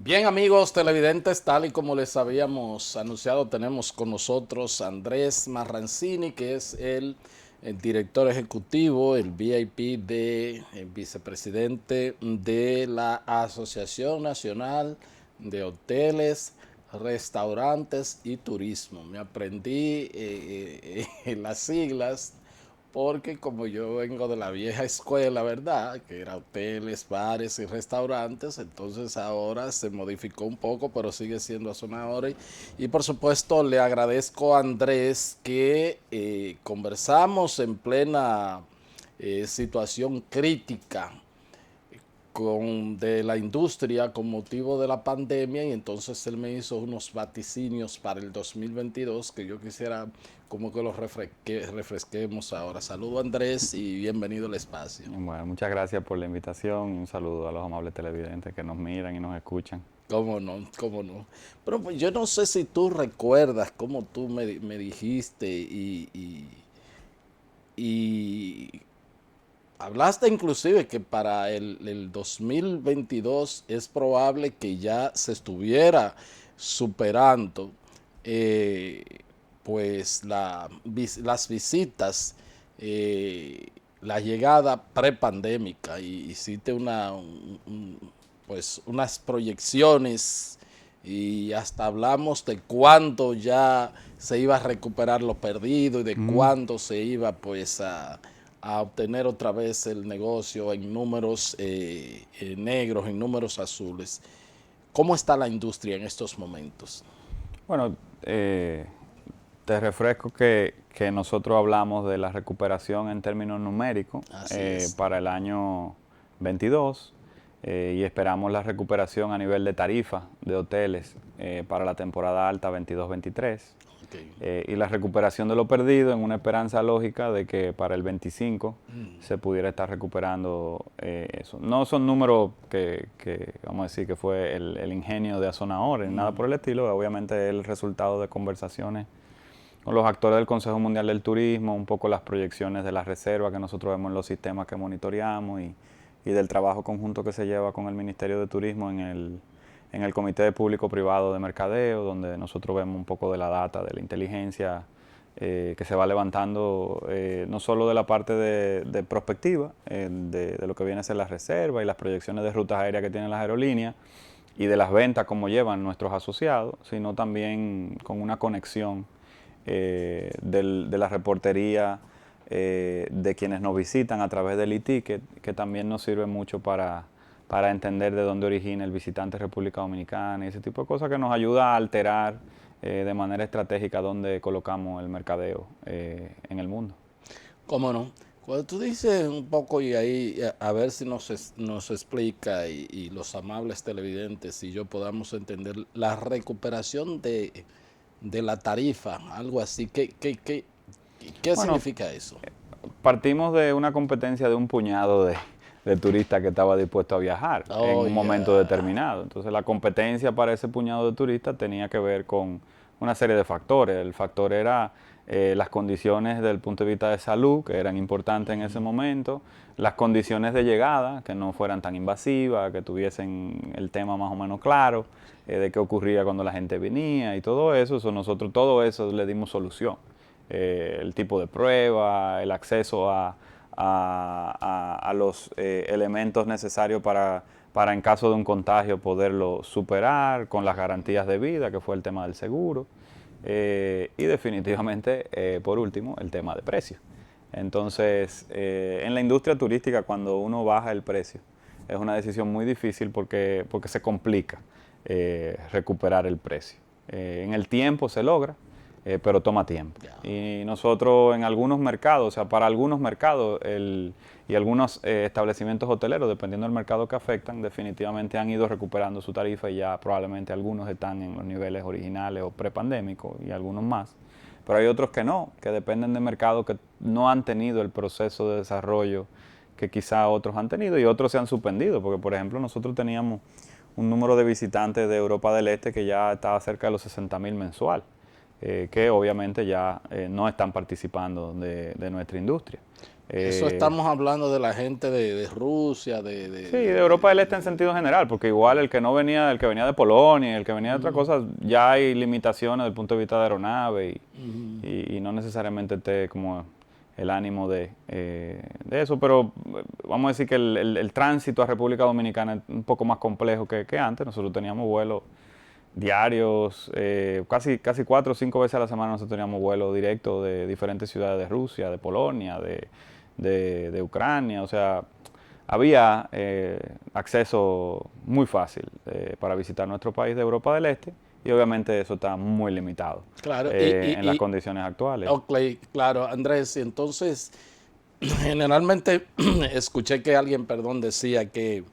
Bien, amigos televidentes, tal y como les habíamos anunciado, tenemos con nosotros a Andrés Marrancini, que es el director ejecutivo, el VIP de el vicepresidente de la Asociación Nacional de Hoteles, Restaurantes y Turismo. Me aprendí las siglas porque como yo vengo de la vieja escuela, ¿verdad? Que era hoteles, bares y restaurantes, entonces ahora se modificó un poco, pero sigue siendo Azonadora. Y por supuesto le agradezco a Andrés que conversamos en plena situación crítica de la industria con motivo de la pandemia, y entonces él me hizo unos vaticinios para el 2022 que yo quisiera como que los refresquemos ahora. Saludo Andrés y bienvenido al espacio. Bueno, muchas gracias por la invitación y un saludo a los amables televidentes que nos miran y nos escuchan. ¿Cómo no? ¿Cómo no? Pero pues, yo no sé si tú recuerdas cómo tú me dijiste y hablaste inclusive que para el 2022 es probable que ya se estuviera superando eh, pues las visitas, la llegada prepandémica, y hiciste pues unas proyecciones y hasta hablamos de cuándo ya se iba a recuperar lo perdido y de cuándo se iba pues a obtener otra vez el negocio en números negros, en números azules. ¿Cómo está la industria en estos momentos? Bueno, te refresco que nosotros hablamos de la recuperación en términos numéricos Así es. para el año 22 y esperamos la recuperación a nivel de tarifa de hoteles para la temporada alta 22-23. Okay. Y la recuperación de lo perdido en una esperanza lógica de que para el 25 se pudiera estar recuperando eso. No son números que vamos a decir que fue el ingenio de Azonadora, nada por el estilo, obviamente es el resultado de conversaciones con los actores del Consejo Mundial del Turismo, un poco las proyecciones de la reserva que nosotros vemos en los sistemas que monitoreamos y del trabajo conjunto que se lleva con el Ministerio de Turismo en el Comité de Público-Privado de Mercadeo, donde nosotros vemos un poco de la data, de la inteligencia que se va levantando, no solo de la parte de prospectiva, de lo que viene a ser la reserva y las proyecciones de rutas aéreas que tienen las aerolíneas, y de las ventas como llevan nuestros asociados, sino también con una conexión de la reportería de quienes nos visitan a través del e-ticket, que también nos sirve mucho para entender de dónde origina el visitante República Dominicana y ese tipo de cosas que nos ayuda a alterar de manera estratégica dónde colocamos el mercadeo en el mundo. ¿Cómo no? Cuando tú dices un poco y ahí a ver si nos explica y los amables televidentes y yo podamos entender la recuperación de la tarifa, algo así, ¿qué Bueno, significa eso? partimos de una competencia de un puñado de turistas que estaba dispuesto a viajar en Oh, un momento ya. determinado. Entonces la competencia para ese puñado de turistas tenía que ver con una serie de factores. El factor era las condiciones desde el punto de vista de salud, que eran importantes en ese momento, las condiciones de llegada, que no fueran tan invasivas, que tuviesen el tema más o menos claro, de qué ocurría cuando la gente venía y todo eso. Todo eso le dimos solución. El tipo de prueba, el acceso a los elementos necesarios para en caso de un contagio poderlo superar con las garantías de vida, que fue el tema del seguro. Y definitivamente, por último, el tema de precio. Entonces, en la industria turística, cuando uno baja el precio, es una decisión muy difícil porque se complica recuperar el precio. En el tiempo se logra, pero toma tiempo. Ya. Y nosotros en algunos mercados, o sea, para algunos mercados y algunos establecimientos hoteleros, dependiendo del mercado que afectan, definitivamente han ido recuperando su tarifa y ya probablemente algunos están en los niveles originales o prepandémicos y algunos más. Pero hay otros que no, que dependen de mercados que no han tenido el proceso de desarrollo que quizá otros han tenido y otros se han suspendido, porque por ejemplo nosotros teníamos un número de visitantes de Europa del Este que ya estaba cerca de los 60.000 mensual. Que obviamente ya no están participando de nuestra industria. Eso estamos hablando de la gente de Rusia, Sí, de Europa del Este en sentido general, porque igual el que venía de Polonia, el que venía de otra cosa, ya hay limitaciones desde el punto de vista de aeronave y no necesariamente esté como el ánimo de eso, pero vamos a decir que el tránsito a República Dominicana es un poco más complejo que antes. Nosotros teníamos vuelos diarios, casi 4 o 5 veces a la semana nosotros teníamos vuelos directos de diferentes ciudades de Rusia, de Polonia, de Ucrania, o sea, había acceso muy fácil para visitar nuestro país de Europa del Este y obviamente eso está muy limitado claro, en las condiciones actuales. Ok, claro, Andrés, y entonces generalmente escuché que alguien, perdón, decía que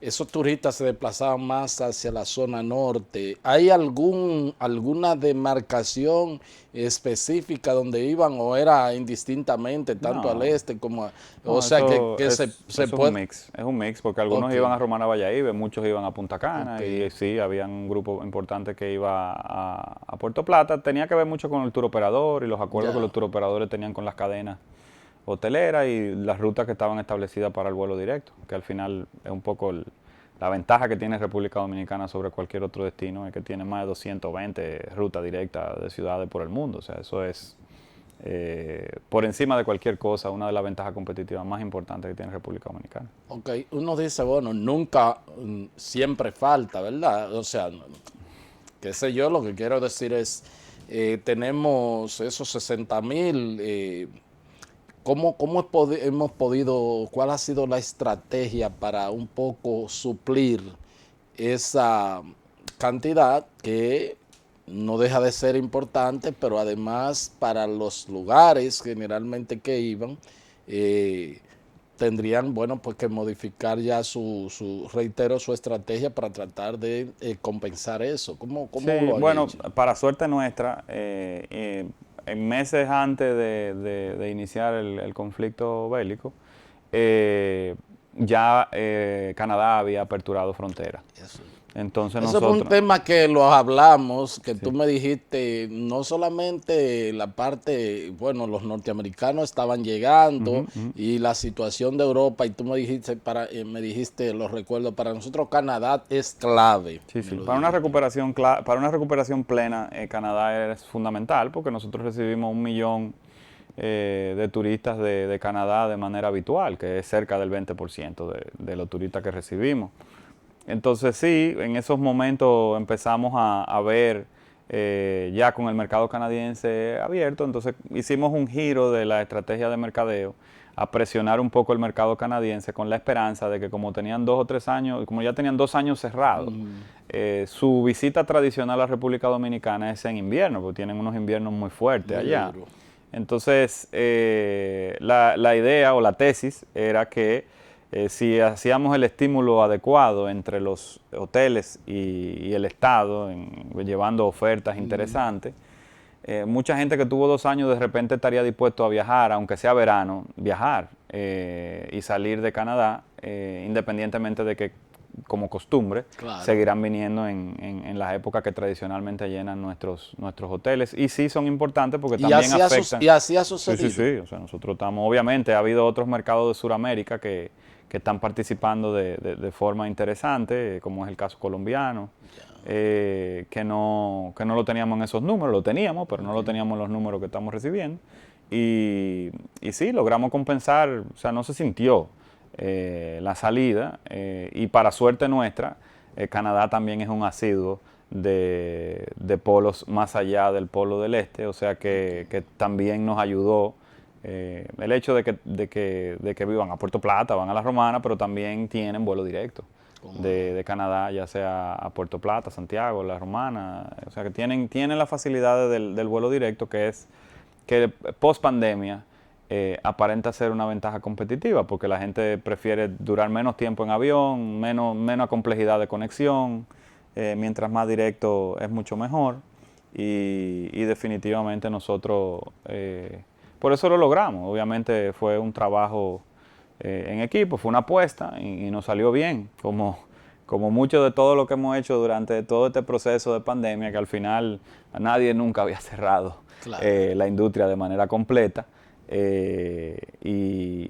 esos turistas se desplazaban más hacia la zona norte. ¿Hay alguna demarcación específica donde iban o era indistintamente tanto al este como o sea que se puede? Es un mix porque algunos iban a Romana Valladolid, muchos iban a Punta Cana y sí, había un grupo importante que iba a Puerto Plata. Tenía que ver mucho con el tour operador y los acuerdos que los tour operadores tenían con las cadenas hotelera y las rutas que estaban establecidas para el vuelo directo, que al final es un poco la ventaja que tiene República Dominicana sobre cualquier otro destino, es que tiene más de 220 rutas directas de ciudades por el mundo. O sea, eso es por encima de cualquier cosa una de las ventajas competitivas más importantes que tiene República Dominicana. Ok, uno dice, bueno, nunca, siempre falta, ¿verdad? O sea, qué sé yo, lo que quiero decir es, tenemos esos 60,000, ¿cómo hemos podido, cuál ha sido la estrategia para un poco suplir esa cantidad que no deja de ser importante, pero además para los lugares generalmente que iban, tendrían, bueno, pues que modificar ya reitero, su estrategia para tratar de compensar eso? ¿Cómo Sí, lo han bueno, hecho? para suerte nuestra, en meses antes de iniciar el conflicto bélico, ya Canadá había aperturado fronteras. Entonces eso fue un tema que lo hablamos, que tú me dijiste, no solamente la parte, bueno, los norteamericanos estaban llegando y la situación de Europa, y tú me dijiste, lo recuerdo, para nosotros Canadá es clave. Sí, sí. Para una recuperación plena, Canadá es fundamental porque nosotros recibimos 1 millón de turistas de Canadá de manera habitual, que es cerca del 20% de los turistas que recibimos. Entonces sí, en esos momentos empezamos a ver ya con el mercado canadiense abierto, entonces hicimos un giro de la estrategia de mercadeo a presionar un poco el mercado canadiense con la esperanza de que como tenían 2 o 3 años, como ya tenían 2 años cerrados, su visita tradicional a la República Dominicana es en invierno, porque tienen unos inviernos muy fuertes allá. Entonces la idea o la tesis era que si hacíamos el estímulo adecuado entre los hoteles y el Estado, llevando ofertas interesantes, mucha gente que tuvo 2 años de repente estaría dispuesto a viajar, aunque sea verano, viajar y salir de Canadá, independientemente de que, como costumbre, seguirán viniendo en las épocas que tradicionalmente llenan nuestros hoteles. Y sí son importantes porque también afectan. Y así ha sucedido. Sí, sí, sí. O sea, nosotros estamos, obviamente, ha habido otros mercados de Sudamérica que están participando de forma interesante, como es el caso colombiano, que no lo teníamos en esos números, lo teníamos, pero no lo teníamos en los números que estamos recibiendo. Y sí, logramos compensar, o sea, no se sintió la salida, y para suerte nuestra, Canadá también es un asiduo de polos más allá del polo del este, o sea que también nos ayudó el hecho de que vivan a Puerto Plata, van a la Romana, pero también tienen vuelo directo de Canadá, ya sea a Puerto Plata, Santiago, la Romana, o sea que tienen las facilidades del vuelo directo, que es que post pandemia aparenta ser una ventaja competitiva, porque la gente prefiere durar menos tiempo en avión, menos complejidad de conexión, mientras más directo es mucho mejor, y definitivamente nosotros por eso lo logramos. Obviamente fue un trabajo en equipo, fue una apuesta y nos salió bien, como mucho de todo lo que hemos hecho durante todo este proceso de pandemia, que al final nadie nunca había cerrado la industria de manera completa. y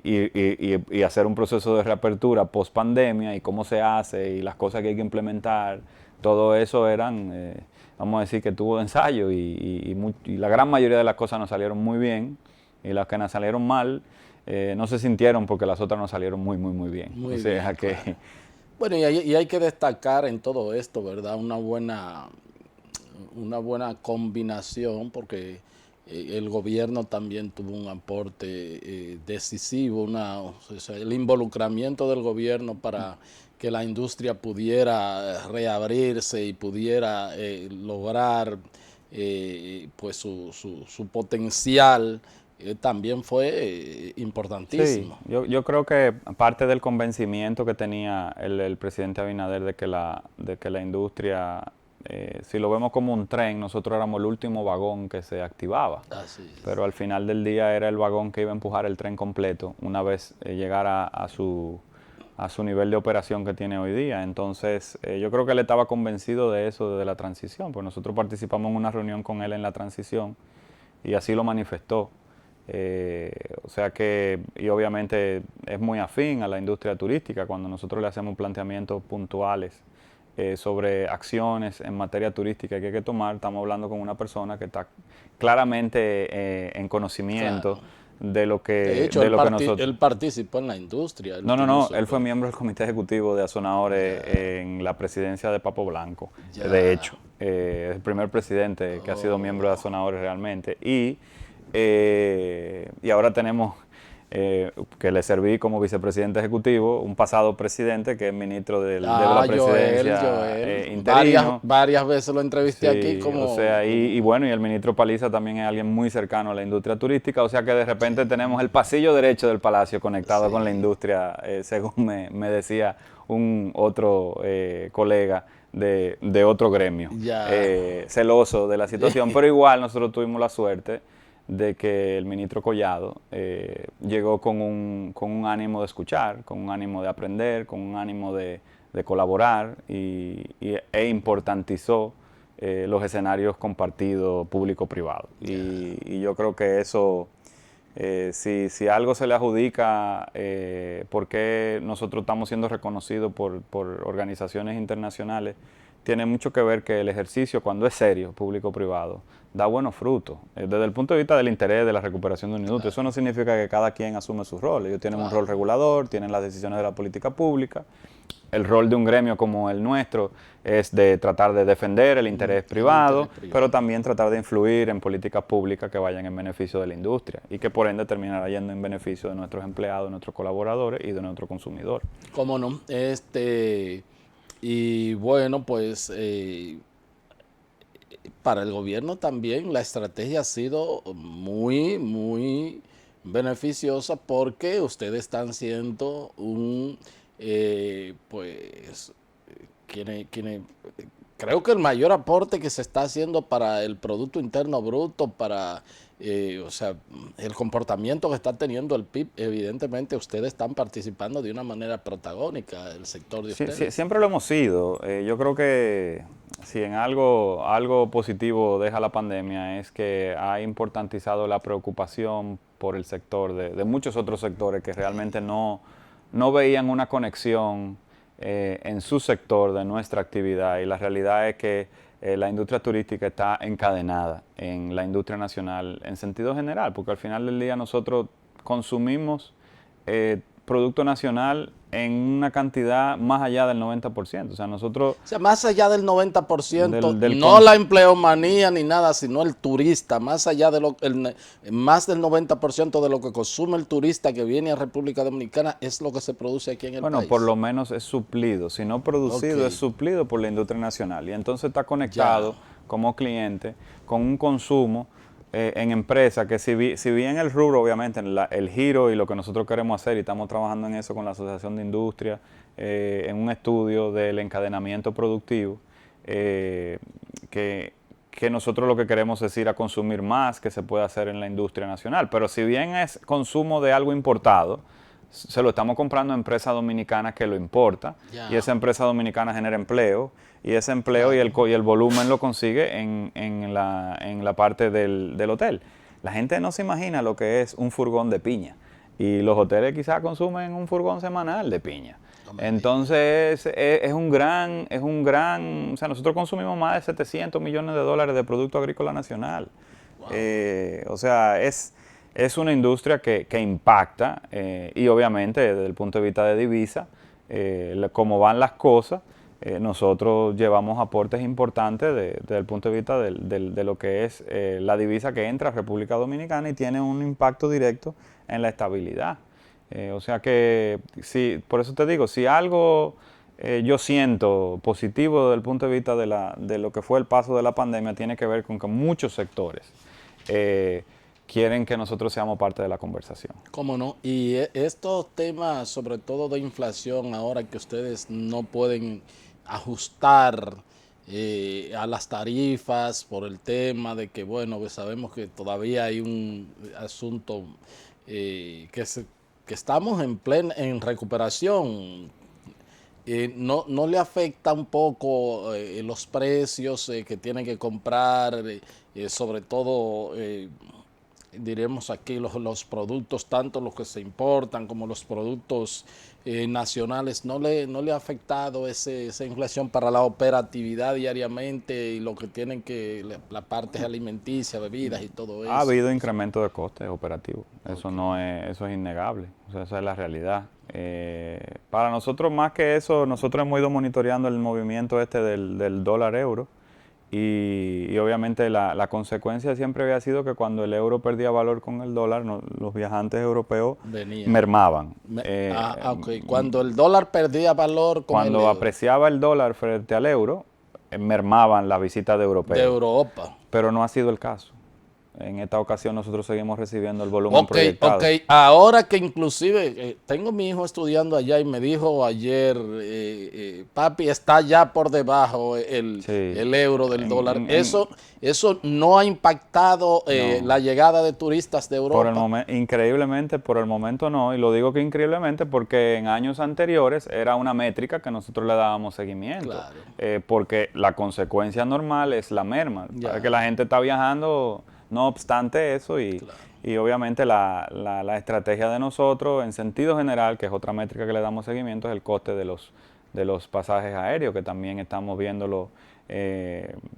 hacer un proceso de reapertura post pandemia y cómo se hace y las cosas que hay que implementar, todo eso eran, vamos a decir que tuvo de ensayo y la gran mayoría de las cosas nos salieron muy bien y las que nos salieron mal no se sintieron porque las otras nos salieron muy bien. Muy o sea bien, que... claro. Bueno, y hay que destacar en todo esto, ¿verdad? Una buena combinación, porque el gobierno también tuvo un aporte decisivo, o sea, el involucramiento del gobierno para que la industria pudiera reabrirse y pudiera lograr pues su potencial, también fue Sí, importantísimo. yo creo que parte del convencimiento que tenía el presidente Abinader de que la industria, si lo vemos como un tren, nosotros éramos el último vagón que se activaba. Así es. Pero al final del día era el vagón que iba a empujar el tren completo una vez llegara a su nivel de operación que tiene hoy día. Entonces, yo creo que él estaba convencido de eso, de la transición, pues nosotros participamos en una reunión con él en la transición y así lo manifestó. O sea que, y obviamente es muy afín a la industria turística cuando nosotros le hacemos planteamientos puntuales sobre acciones en materia turística que hay que tomar. Estamos hablando con una persona que está claramente en conocimiento Claro. de lo De que, hecho, de lo que nosotros... él participó en la industria. Él No, tuvo él fue pues, miembro del comité ejecutivo de Azonadores en la presidencia de Papo Blanco, de ya. hecho. Es el primer presidente que ha sido miembro de Oh, Azonadores realmente. Y ahora tenemos que le serví como vicepresidente ejecutivo, un pasado presidente que es ministro de la presidencia Joel. interino. Varias veces lo entrevisté aquí Sí, o como, sea, y bueno, y el ministro Paliza también es alguien muy cercano a la industria turística, o sea que de repente tenemos el pasillo derecho del palacio conectado con la sí, industria, según me decía un otro colega de otro gremio, ya. celoso de la situación, pero igual nosotros tuvimos la suerte de que el ministro Collado llegó con un ánimo de escuchar, con un ánimo de aprender, con un ánimo de colaborar e importantizó los escenarios compartidos público-privado. Y yo creo que eso, si algo se le adjudica, porque nosotros estamos siendo reconocidos por organizaciones internacionales, tiene mucho que ver que el ejercicio, cuando es serio, público-privado, da buenos frutos. Desde el punto de vista del interés de la recuperación de un industria, eso no significa que cada quien asume su rol. Ellos tienen un rol Claro. regulador, tienen las decisiones de la política pública. El rol de un gremio como el nuestro es de tratar de defender el interés El interés privado, pero privado. también tratar de influir en políticas públicas que vayan en beneficio de la industria y que por ende terminará yendo en beneficio de nuestros empleados, de nuestros colaboradores y de nuestro consumidor. ¿Cómo no? Y bueno, pues para el gobierno también la estrategia ha sido muy beneficiosa porque ustedes están siendo pues, creo que el mayor aporte que se está haciendo para el Producto Interno Bruto, o sea, el comportamiento que está teniendo el PIB, evidentemente ustedes están participando de una manera protagónica, el sector de ustedes. Siempre lo hemos sido. Yo creo que si en algo positivo deja la pandemia es que ha importantizado la preocupación por el sector de muchos otros sectores que realmente no veían una conexión en su sector de nuestra actividad, y la realidad es que la industria turística está encadenada en la industria nacional en sentido general, porque al final del día nosotros consumimos producto nacional en una cantidad más allá del 90%. O sea, nosotros... O sea, más allá del 90%, del no la empleomanía ni nada, sino el turista, más allá de más del 90% de lo que consume el turista que viene a República Dominicana es lo que se produce aquí en el Bueno, país. por lo menos es suplido, si no producido, Ok. es suplido por la industria nacional. Y entonces está Ya. conectado como cliente con un consumo en empresa que si bien el rubro, obviamente, el giro y lo que nosotros queremos hacer, y estamos trabajando en eso con la Asociación de Industria, en un estudio del encadenamiento productivo, que nosotros lo que queremos es ir a consumir más que se puede hacer en la industria nacional. Pero si bien es consumo de algo importado, se lo estamos comprando a empresas dominicanas que lo importa, Ya. y esa empresa dominicana genera empleo, y ese empleo y el volumen lo consigue en la parte del hotel. La gente no se imagina lo que es un furgón de piña. Y los hoteles quizás consumen un furgón semanal de piña. Entonces es un gran, o sea, nosotros consumimos más de 700 millones de dólares de Producto Agrícola Nacional. Wow. O sea, es una industria que impacta y obviamente desde el punto de vista de divisa, cómo van las cosas, nosotros llevamos aportes importantes desde el punto de vista de lo que es la divisa que entra a República Dominicana y tiene un impacto directo en la estabilidad. O sea que, por eso te digo, si algo yo siento positivo desde el punto de vista de lo que fue el paso de la pandemia, tiene que ver con que muchos sectores quieren que nosotros seamos parte de la conversación. ¿Cómo no? Y estos temas, sobre todo de inflación, ahora que ustedes no pueden ajustar a las tarifas por el tema de que, bueno, que sabemos que todavía hay un asunto que estamos en recuperación. ¿No le afecta un poco los precios que tienen que comprar, sobre todo, diremos aquí, los productos, tanto los que se importan como los productos nacionales? ¿No le ha afectado esa inflación para la operatividad diariamente y lo que tienen la parte alimenticia, bebidas y todo eso? Ha habido incremento de costes operativos, eso eso es innegable, o sea, esa es la realidad. Para nosotros, más que eso, nosotros hemos ido monitoreando el movimiento del dólar euro y obviamente la consecuencia siempre había sido que cuando el euro perdía valor con el dólar, los viajantes europeos mermaban. Okay. Cuando el dólar perdía valor con el euro. Cuando apreciaba el dólar frente al euro, mermaban las visitas de europeos. De Europa. Pero no ha sido el caso. En esta ocasión nosotros seguimos recibiendo el volumen proyectado. Ok, ahora que inclusive tengo mi hijo estudiando allá y me dijo ayer, papi, está ya por debajo el euro del dólar. ¿Eso no ha impactado no. La llegada de turistas de Europa? Increíblemente, por el momento no. Y lo digo que increíblemente porque en años anteriores era una métrica que nosotros le dábamos seguimiento. Claro. Porque la consecuencia normal es la merma. Para que la gente está viajando. No obstante eso, claro. Y obviamente la estrategia de nosotros, en sentido general, que es otra métrica que le damos seguimiento, es el coste de los pasajes aéreos, que también estamos viéndolo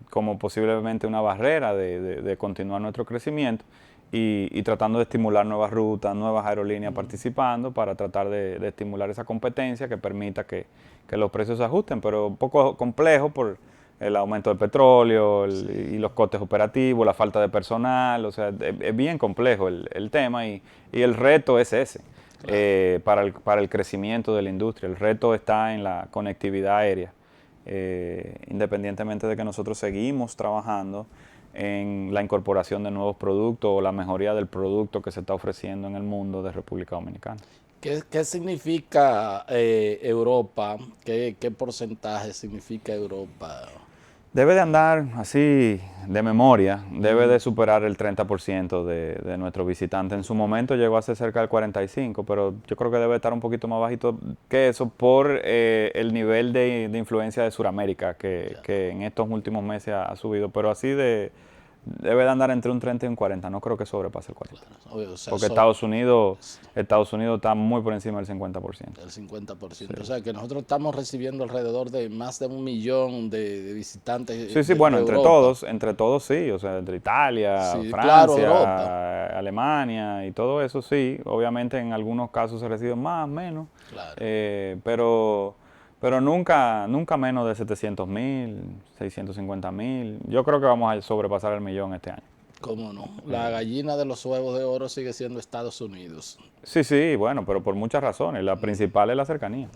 como posiblemente una barrera de continuar nuestro crecimiento y tratando de estimular nuevas rutas, nuevas aerolíneas participando para tratar de estimular esa competencia que permita que los precios se ajusten, pero un poco complejo por el aumento del petróleo y los costes operativos, la falta de personal, o sea, es bien complejo el tema y el reto es ese, claro. Para el crecimiento de la industria. El reto está en la conectividad aérea, independientemente de que nosotros seguimos trabajando en la incorporación de nuevos productos o la mejoría del producto que se está ofreciendo en el mundo de República Dominicana. ¿Qué significa Europa? ¿Qué porcentaje significa Europa? Debe de andar así de memoria, debe de superar el 30% de nuestros visitantes. En su momento llegó a ser cerca del 45%, pero yo creo que debe estar un poquito más bajito que eso por el nivel de influencia de Sudamérica que en estos últimos meses ha subido, pero así debe de andar entre un 30 y un 40, no creo que sobrepase el 40. Claro, o sea, porque Estados Unidos está muy por encima del 50%. El 50%. Sí. O sea, que nosotros estamos recibiendo alrededor de más de 1 millón de visitantes. Sí, bueno, entre todos sí, o sea, entre Italia, Francia, claro, Alemania y todo eso sí. Obviamente en algunos casos se reciben más, menos, claro. Pero nunca menos de 700,000, 650,000. Yo creo que vamos a sobrepasar el 1,000,000 este año. ¿Cómo no? La gallina de los huevos de oro sigue siendo Estados Unidos. Sí, bueno, pero por muchas razones. La principal es la cercanía.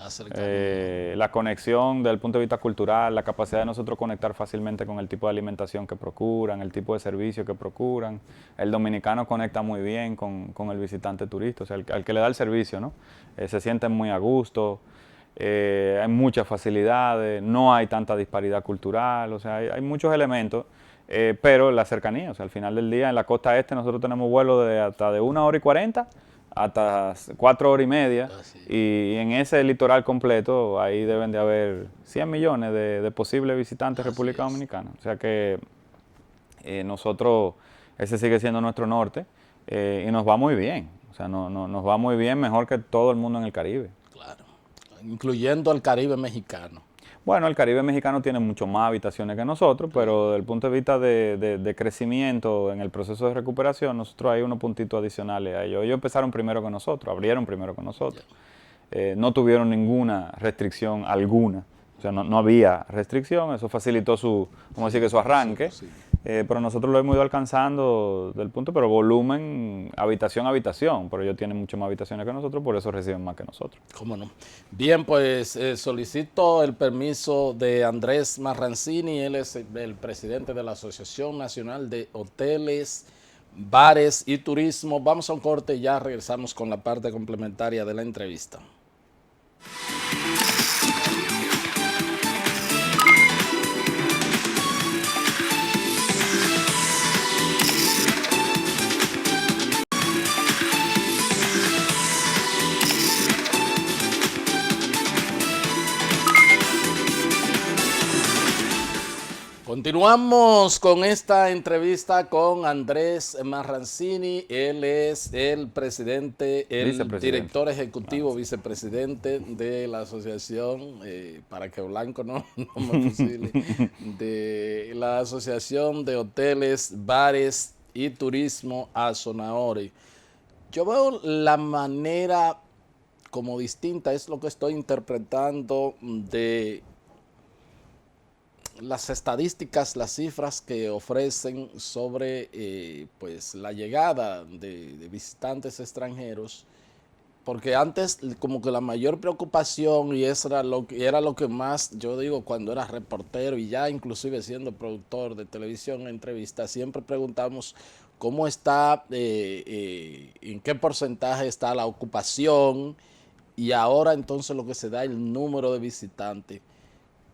La conexión desde el punto de vista cultural, la capacidad de nosotros conectar fácilmente con el tipo de alimentación que procuran, el tipo de servicio que procuran. El dominicano conecta muy bien con el visitante turista, o sea, al que le da el servicio, ¿no? Se sienten muy a gusto. Hay muchas facilidades, no hay tanta disparidad cultural, o sea, hay muchos elementos, pero la cercanía, o sea, al final del día en la costa este nosotros tenemos vuelos hasta de 1 hora y 40 hasta 4 horas y media, y en ese litoral completo ahí deben de haber 100 millones de posibles visitantes de República Dominicana, o sea que nosotros ese sigue siendo nuestro norte y nos va muy bien. O sea, nos va muy bien, mejor que todo el mundo en el Caribe. Claro, incluyendo al Caribe mexicano. Bueno, el Caribe mexicano tiene mucho más habitaciones que nosotros, pero desde el punto de vista de crecimiento en el proceso de recuperación, nosotros hay unos puntitos adicionales a ellos. Ellos empezaron primero que nosotros, abrieron primero que nosotros. No tuvieron ninguna restricción alguna. O sea, no había restricción, eso facilitó su arranque. Sí. Pero nosotros lo hemos ido alcanzando del punto, pero volumen, habitación a habitación. Pero ellos tienen mucho más habitaciones que nosotros, por eso reciben más que nosotros. ¿Cómo no? Bien, pues solicito el permiso de Andrés Marrancini. Él es el presidente de la Asociación Nacional de Hoteles, Bares y Turismo. Vamos a un corte y ya regresamos con la parte complementaria de la entrevista. Continuamos con esta entrevista con Andrés Marrancini. Él es el presidente, el director ejecutivo, vicepresidente de la asociación, para que Blanco no me fusile, de la Asociación de Hoteles, Bares y Turismo Azonaori. Yo veo la manera como distinta, es lo que estoy interpretando de las estadísticas, las cifras que ofrecen sobre pues la llegada de visitantes extranjeros, porque antes como que la mayor preocupación, y eso era lo que más, yo digo, cuando era reportero y ya inclusive siendo productor de televisión, entrevistas, siempre preguntamos cómo está, en qué porcentaje está la ocupación, y ahora entonces lo que se da es el número de visitantes.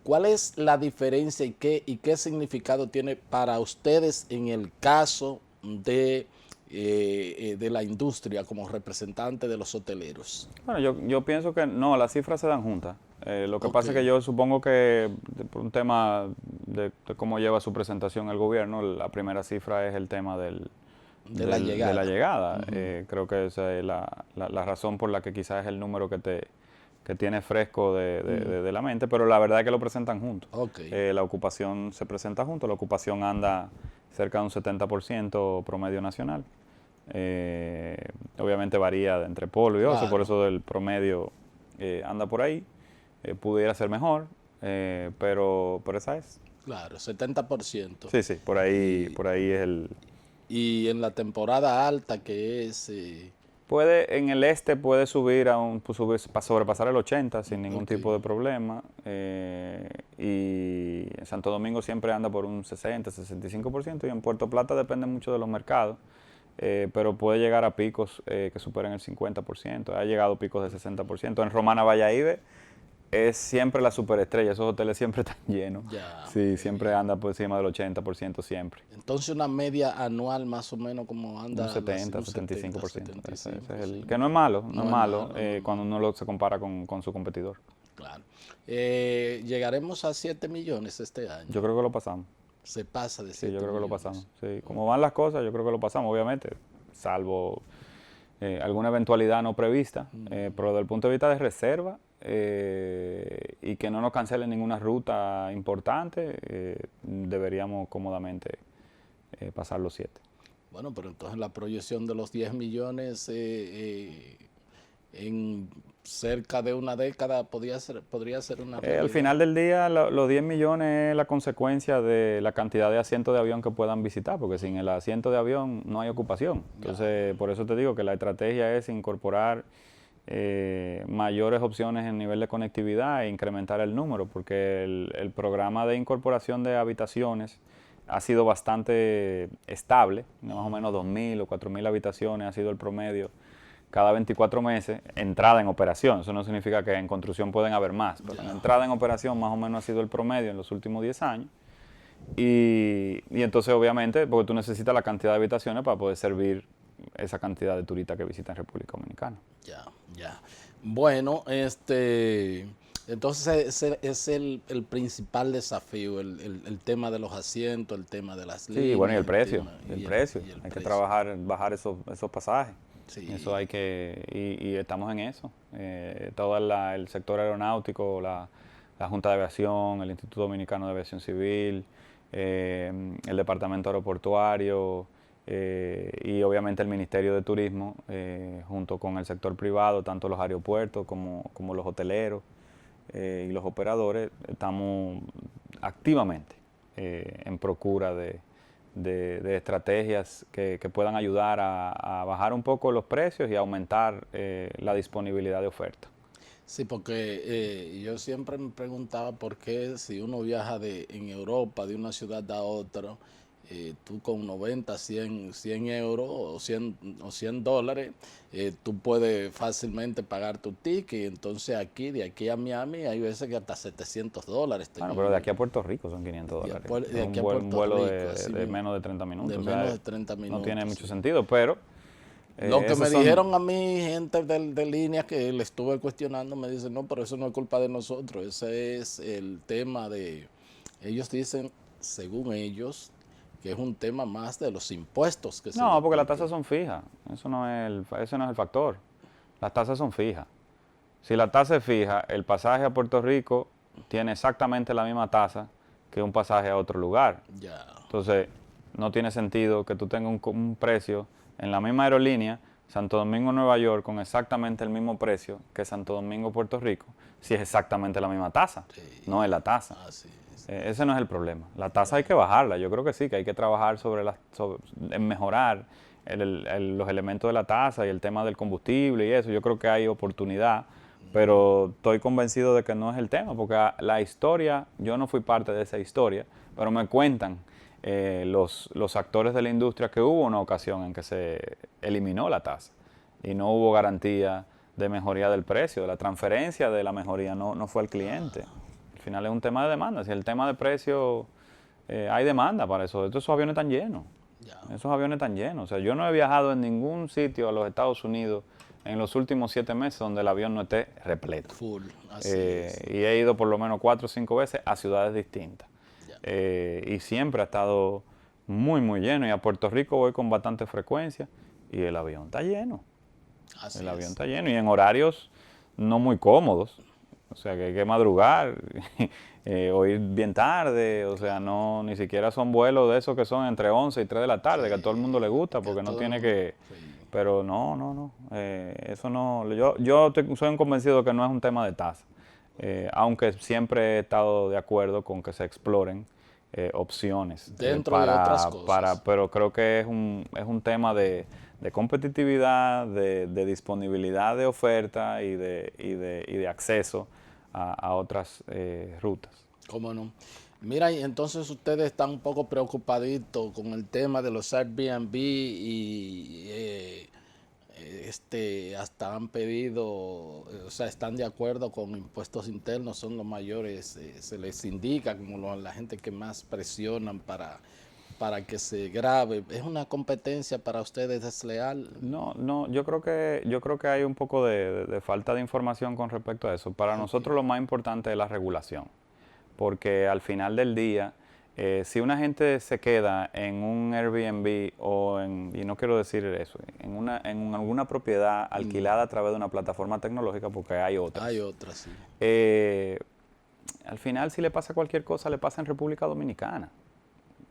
¿Cuál es la diferencia y qué significado tiene para ustedes en el caso de la industria como representante de los hoteleros? Bueno, yo pienso que no, las cifras se dan juntas. Lo que pasa es que yo supongo que por un tema de cómo lleva su presentación el gobierno, la primera cifra es el tema de la llegada. Creo que esa es la razón por la que quizás es el número que tiene fresco de la mente, pero la verdad es que lo presentan juntos. La ocupación se presenta juntos, la ocupación anda cerca de un 70% promedio nacional. Obviamente varía entre polo y ocio, por eso el promedio anda por ahí. Pudiera ser mejor, pero esa es. Claro, 70%. Sí, por ahí es el... Y en la temporada alta, que es... en el este puede subir sobrepasar el 80 sin ningún tipo de problema, y en Santo Domingo siempre anda por un 60, 65%, y en Puerto Plata depende mucho de los mercados, pero puede llegar a picos que superen el 50%, ha llegado picos de 60%. En Romana Valladolid es siempre la superestrella, esos hoteles siempre están llenos. Sí, siempre anda por encima del 80% siempre. Entonces una media anual más o menos como anda... Un 70, 75%. Ese es que no es malo, cuando uno se compara con su competidor. Claro. ¿Llegaremos a 7 millones este año? Yo creo que lo pasamos. Se pasa de 7 millones. Sí, yo creo que lo pasamos. Sí, como van las cosas, yo creo que lo pasamos, obviamente, salvo alguna eventualidad no prevista, pero desde el punto de vista de reserva, y que no nos cancelen ninguna ruta importante, deberíamos cómodamente pasar los 7. Bueno, pero entonces la proyección de los 10 millones en cerca de una década podría ser una realidad. Al final del día, los 10 millones es la consecuencia de la cantidad de asientos de avión que puedan visitar, porque sin el asiento de avión no hay ocupación. Entonces, por eso te digo que la estrategia es incorporar mayores opciones en nivel de conectividad e incrementar el número, porque el programa de incorporación de habitaciones ha sido bastante estable, más o menos 2.000 o 4.000 habitaciones ha sido el promedio cada 24 meses, entrada en operación. Eso no significa que en construcción pueden haber más, pero en entrada en operación más o menos ha sido el promedio en los últimos 10 años. Y entonces, obviamente, porque tú necesitas la cantidad de habitaciones para poder servir esa cantidad de turistas que visitan República Dominicana. Ya. Bueno, Entonces ese es el principal desafío, el tema de los asientos, el tema de las líneas. Sí, bueno, y el precio, tema, el precio. y el Hay que precio. trabajar, bajar esos pasajes. Sí. Eso hay que, y estamos en eso. Todo el sector aeronáutico, la Junta de Aviación, el Instituto Dominicano de Aviación Civil, el Departamento Aeroportuario y obviamente el Ministerio de Turismo, junto con el sector privado, tanto los aeropuertos como los hoteleros y los operadores, estamos activamente en procura de estrategias que puedan ayudar a bajar un poco los precios y aumentar la disponibilidad de oferta. Sí, porque yo siempre me preguntaba por qué si uno viaja en Europa de una ciudad a otra, tú con 90, 100 euros o 100 dólares, tú puedes fácilmente pagar tu ticket. Entonces aquí, de aquí a Miami, hay veces que hasta 700 dólares. Bueno, pero de aquí a Puerto Rico son 500 dólares. De aquí a Un vuelo Puerto Rico, de menos de 30 minutos. de O sea, menos de 30 minutos. no tiene mucho Sí. sentido, pero Lo que me esos son- dijeron a mí, gente de línea que le estuve cuestionando, me dicen, no, pero eso no es culpa de nosotros, ese es el tema de, ellos dicen, según ellos, que es un tema más de los impuestos que se No, le porque las aplican. tasas son fijas. Ese no es el factor. Las tasas son fijas. Si la tasa es fija, el pasaje a Puerto Rico tiene exactamente la misma tasa que un pasaje a otro lugar. Ya, Entonces, no tiene sentido que tú tengas un precio en la misma aerolínea, Santo Domingo-Nueva York, con exactamente el mismo precio que Santo Domingo-Puerto Rico, si es exactamente la misma tasa. No es la tasa. así es. Ese no es el problema. La tasa hay que bajarla. Yo creo que sí, que hay que trabajar en mejorar los elementos de la tasa y el tema del combustible y eso. Yo creo que hay oportunidad, pero estoy convencido de que no es el tema, porque la historia, yo no fui parte de esa historia, pero me cuentan los actores de la industria que hubo una ocasión en que se eliminó la tasa y no hubo garantía de mejoría del precio, de la transferencia de la mejoría no fue al cliente. Al final es un tema de demanda. Si el tema de precio, hay demanda para eso. Esos aviones están llenos. Ya. Esos aviones están llenos. O sea, yo no he viajado en ningún sitio a los Estados Unidos en los últimos 7 meses donde el avión no esté repleto. Full, así es. Y he ido por lo menos 4 o 5 veces a ciudades distintas. Ya. Y siempre ha estado muy, muy lleno. Y a Puerto Rico voy con bastante frecuencia y el avión está lleno. Así El avión es. está lleno y en horarios no muy cómodos. O sea, que hay que madrugar o ir bien tarde. O sea, no ni siquiera son vuelos de esos que son entre 11 y 3 de la tarde, que a todo el mundo le gusta porque no todo tiene el que... mundo, sí. Pero no. Eso no... Soy un convencido que no es un tema de tasa. Aunque siempre he estado de acuerdo con que se exploren opciones Dentro de otras cosas. pero creo que es un tema de competitividad, de disponibilidad de oferta y de acceso a otras rutas. ¿Cómo no? Mira, y entonces ustedes están un poco preocupaditos con el tema de los Airbnb y hasta han pedido, o sea, están de acuerdo con impuestos internos, son los mayores, se les indica como la gente que más presionan para que se grave. ¿Es una competencia para ustedes desleal? No, yo creo que hay un poco de falta de información con respecto a eso. Para nosotros lo más importante es la regulación, porque al final del día, si una gente se queda en un Airbnb y no quiero decir eso, en alguna propiedad alquilada a través de una plataforma tecnológica, porque hay otras. Hay otras, sí. Al final, si le pasa cualquier cosa, le pasa en República Dominicana.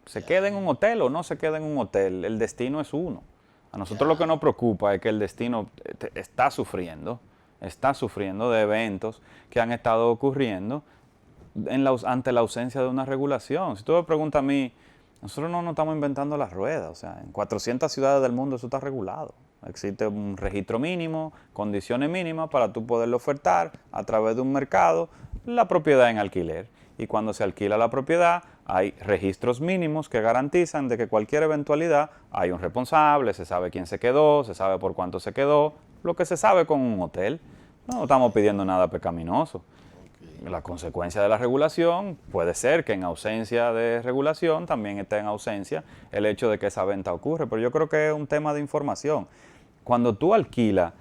Se queda en un hotel o no se queda en un hotel, el destino es uno. A nosotros lo que nos preocupa es que el destino está sufriendo de eventos que han estado ocurriendo ante la ausencia de una regulación. Si tú me preguntas a mí, nosotros no nos estamos inventando las ruedas, o sea, en 400 ciudades del mundo eso está regulado. Existe un registro mínimo, condiciones mínimas para tú poderlo ofertar a través de un mercado, la propiedad en alquiler. Y cuando se alquila la propiedad, hay registros mínimos que garantizan de que cualquier eventualidad hay un responsable, se sabe quién se quedó, se sabe por cuánto se quedó, lo que se sabe con un hotel. No estamos pidiendo nada pecaminoso. La consecuencia de la regulación puede ser que en ausencia de regulación también esté en ausencia el hecho de que esa venta ocurre, pero yo creo que es un tema de información. Cuando tú alquilas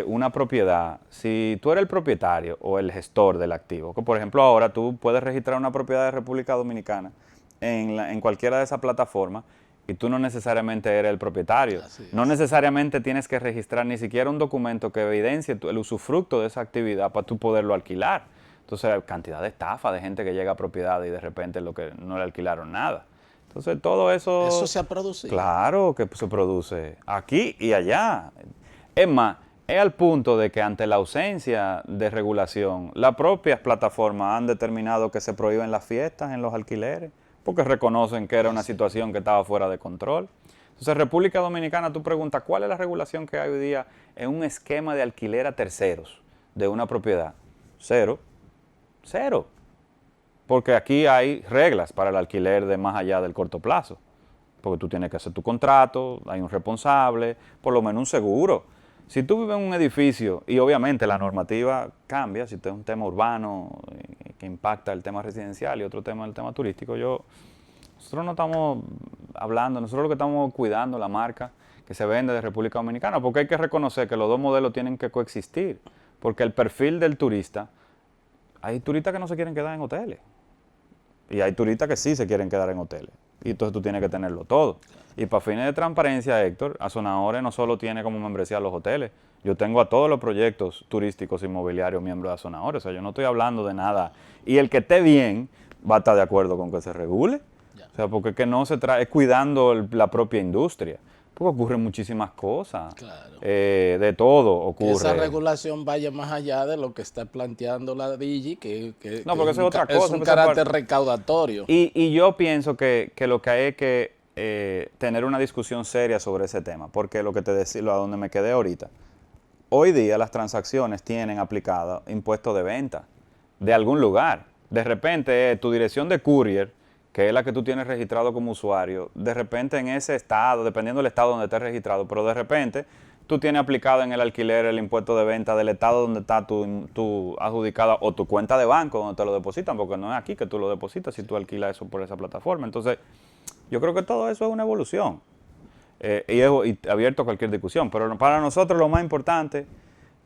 una propiedad, si tú eres el propietario o el gestor del activo, que por ejemplo ahora tú puedes registrar una propiedad de República Dominicana en cualquiera de esas plataformas y tú no necesariamente eres el propietario. No necesariamente tienes que registrar ni siquiera un documento que evidencie el usufructo de esa actividad para tú poderlo alquilar. Entonces, cantidad de estafa de gente que llega a propiedad y de repente lo que no le alquilaron nada. Entonces, todo eso... ¿Eso se ha producido? Claro que se produce aquí y allá. Es más, es al punto de que ante la ausencia de regulación, las propias plataformas han determinado que se prohíben las fiestas en los alquileres, porque reconocen que era una situación que estaba fuera de control. Entonces, República Dominicana, tú preguntas, ¿cuál es la regulación que hay hoy día en un esquema de alquiler a terceros de una propiedad? Cero. Cero. Porque aquí hay reglas para el alquiler de más allá del corto plazo. Porque tú tienes que hacer tu contrato, hay un responsable, por lo menos un seguro. Si tú vives en un edificio, y obviamente la normativa cambia, si es un tema urbano que impacta el tema residencial y otro tema el tema turístico, nosotros no estamos hablando, nosotros lo que estamos cuidando la marca que se vende de República Dominicana, porque hay que reconocer que los dos modelos tienen que coexistir, porque el perfil del turista, hay turistas que no se quieren quedar en hoteles, y hay turistas que sí se quieren quedar en hoteles, y entonces tú tienes que tenerlo todo. Y para fines de transparencia, Héctor, Azonadores no solo tiene como membresía los hoteles, yo tengo a todos los proyectos turísticos inmobiliarios miembros de Azonadores, o sea, yo no estoy hablando de nada. Y el que esté bien va a estar de acuerdo con que se regule, o sea, porque es que no se trae, es cuidando la propia industria, porque ocurren muchísimas cosas, Claro. De todo ocurre. Que esa regulación vaya más allá de lo que está planteando la DIGI, No, porque eso es otra cosa. Es un carácter recaudatorio. Y yo pienso que lo que hay es que tener una discusión seria sobre ese tema, porque lo que te decía, a donde me quedé ahorita, hoy día las transacciones tienen aplicado impuesto de venta de algún lugar. De repente tu dirección de courier, que es la que tú tienes registrado como usuario, de repente en ese estado, dependiendo del estado donde estés registrado, pero de repente tú tienes aplicado en el alquiler el impuesto de venta del estado donde está tu adjudicada o tu cuenta de banco donde te lo depositan, porque no es aquí que tú lo depositas si tú alquilas eso por esa plataforma. Entonces, yo creo que todo eso es una evolución y abierto a cualquier discusión, pero para nosotros lo más importante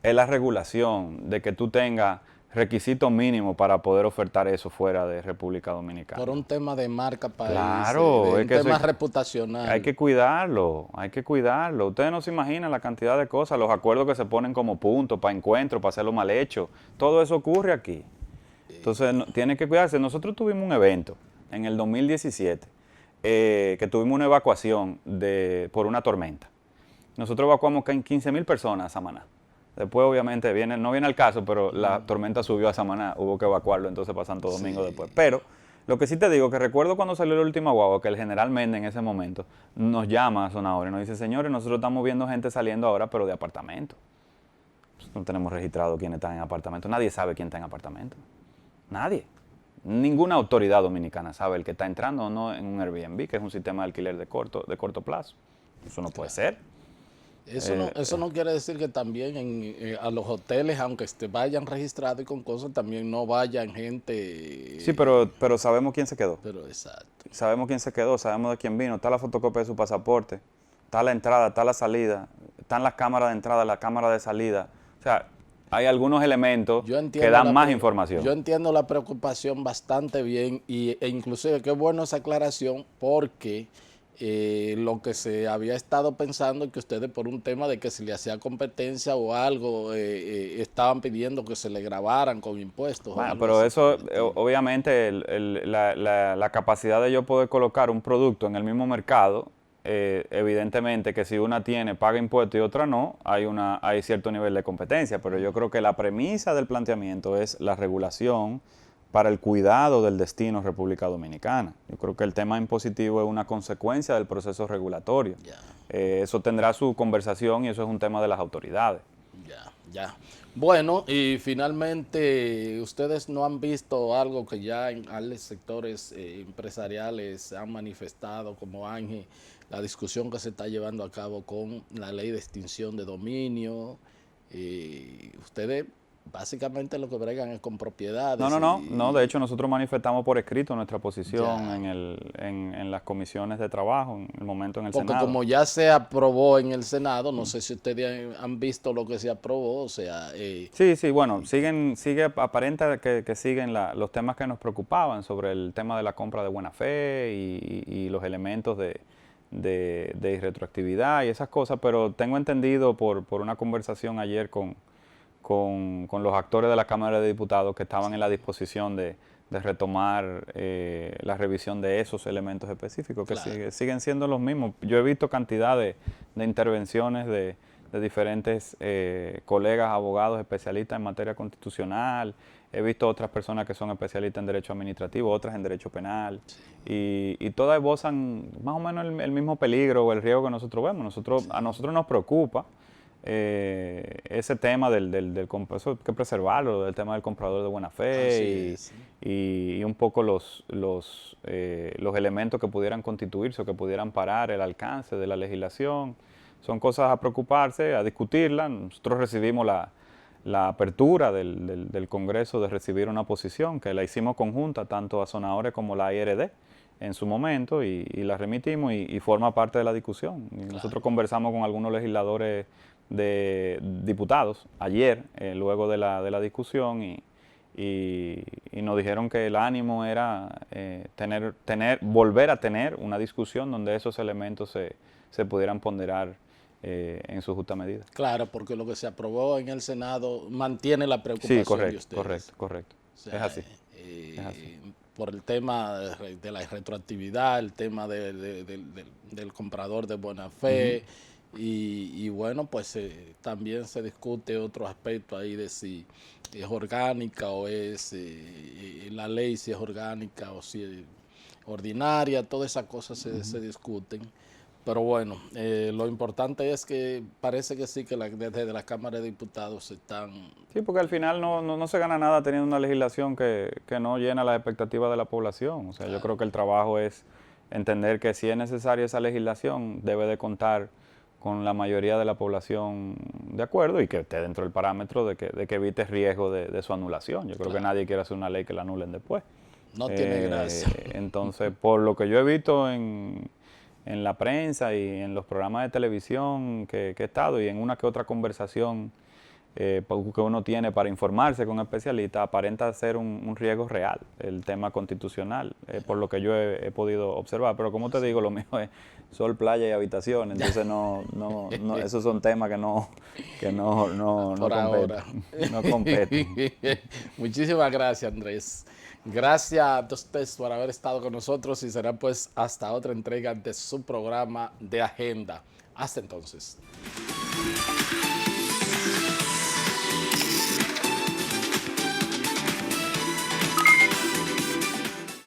es la regulación, de que tú tengas requisitos mínimos para poder ofertar eso fuera de República Dominicana. Por un tema de marca país, claro, un tema reputacional. Hay que cuidarlo, hay que cuidarlo. Ustedes no se imaginan la cantidad de cosas, los acuerdos que se ponen como puntos para encuentros, para hacerlo mal hecho. Todo eso ocurre aquí. Entonces, tiene que cuidarse. Nosotros tuvimos un evento en el 2017, que tuvimos una evacuación por una tormenta. Nosotros evacuamos 15,000 personas a Samaná. Después, obviamente, no viene al caso, pero la tormenta subió a Samaná, hubo que evacuarlo, entonces para Santo Domingo después. Pero lo que sí te digo, que recuerdo cuando salió la última guagua, que el general Méndez en ese momento nos llama a Azonadores y nos dice, señores, nosotros estamos viendo gente saliendo ahora, pero de apartamento. No tenemos registrado quiénes están en apartamento. Nadie sabe quién está en apartamento. Nadie. Ninguna autoridad dominicana sabe el que está entrando o no en un Airbnb, que es un sistema de alquiler de corto plazo. Eso no puede ser. Eso no quiere decir que también a los hoteles, aunque vayan registrados y con cosas, también no vayan gente. Sí, pero sabemos quién se quedó. Pero exacto. Sabemos quién se quedó, sabemos de quién vino. Está la fotocopia de su pasaporte, está la entrada, está la salida, están las cámaras de entrada, la cámara de salida. O sea, hay algunos elementos que dan más información. Yo entiendo la preocupación bastante bien e inclusive qué bueno esa aclaración porque lo que se había estado pensando es que ustedes por un tema de que se le hacía competencia o algo estaban pidiendo que se le grabaran con impuestos. Bueno, pero eso obviamente la capacidad de yo poder colocar un producto en el mismo mercado, evidentemente que si una tiene paga impuestos y otra no, hay cierto nivel de competencia, pero yo creo que la premisa del planteamiento es la regulación para el cuidado del destino República Dominicana. Yo creo que el tema impositivo es una consecuencia del proceso regulatorio. Eso tendrá su conversación y eso es un tema de las autoridades. Ya. Bueno, y finalmente, ¿ustedes no han visto algo que ya en los sectores empresariales han manifestado como Ángel, la discusión que se está llevando a cabo con la ley de extinción de dominio? Ustedes básicamente lo que bregan es con propiedades. No, de hecho nosotros manifestamos por escrito nuestra posición en las comisiones de trabajo, en el momento en el porque Senado. como ya se aprobó en el Senado, no sé si ustedes han visto lo que se aprobó, o sea... Sí, bueno, aparenta que siguen los temas que nos preocupaban sobre el tema de la compra de buena fe y los elementos de irretroactividad y esas cosas, pero tengo entendido por una conversación ayer con los actores de la Cámara de Diputados que estaban en la disposición de retomar la revisión de esos elementos específicos, que Claro. siguen siendo los mismos. Yo he visto cantidad de intervenciones de diferentes colegas, abogados, especialistas en materia constitucional. He visto otras personas que son especialistas en derecho administrativo, otras en derecho penal, y todas esbozan más o menos el mismo peligro o el riesgo que nosotros vemos. A nosotros nos preocupa ese tema eso hay que preservarlo, del tema del comprador de buena fe y un poco los elementos que pudieran constituirse o que pudieran parar el alcance de la legislación. Son cosas a preocuparse, a discutirlas. Nosotros recibimos la apertura del Congreso de recibir una posición que la hicimos conjunta tanto a Sonadores como la IRD en su momento y la remitimos y forma parte de la discusión. Y nosotros conversamos con algunos legisladores de diputados ayer, luego de la discusión y nos dijeron que el ánimo era volver a tener una discusión donde esos elementos se pudieran ponderar en su justa medida. Claro, porque lo que se aprobó en el Senado mantiene la preocupación de ustedes. Correcto. O sea, es así. Es así. Por el tema de la retroactividad, el tema del comprador de buena fe, y bueno, pues también se discute otro aspecto ahí de si es orgánica o es la ley, si es orgánica o si es ordinaria, todas esas cosas se discuten. Pero bueno, lo importante es que parece que sí, que desde la Cámara de Diputados están... Sí, porque al final no se gana nada teniendo una legislación que no llena las expectativas de la población. O sea, yo creo que el trabajo es entender que si es necesaria esa legislación, debe de contar con la mayoría de la población de acuerdo y que esté dentro del parámetro de que evite riesgo de su anulación. Yo creo que nadie quiere hacer una ley que la anulen después. No tiene gracia. Entonces, por lo que yo he visto en la prensa y en los programas de televisión que he estado y en una que otra conversación que uno tiene para informarse con especialistas, aparenta ser un riesgo real, el tema constitucional, por lo que yo he podido observar. Pero como te digo, lo mío es sol, playa y habitación, entonces esos son temas que no competen. Muchísimas gracias, Andrés. Gracias a ustedes por haber estado con nosotros y será pues hasta otra entrega de su programa de Agenda. Hasta entonces.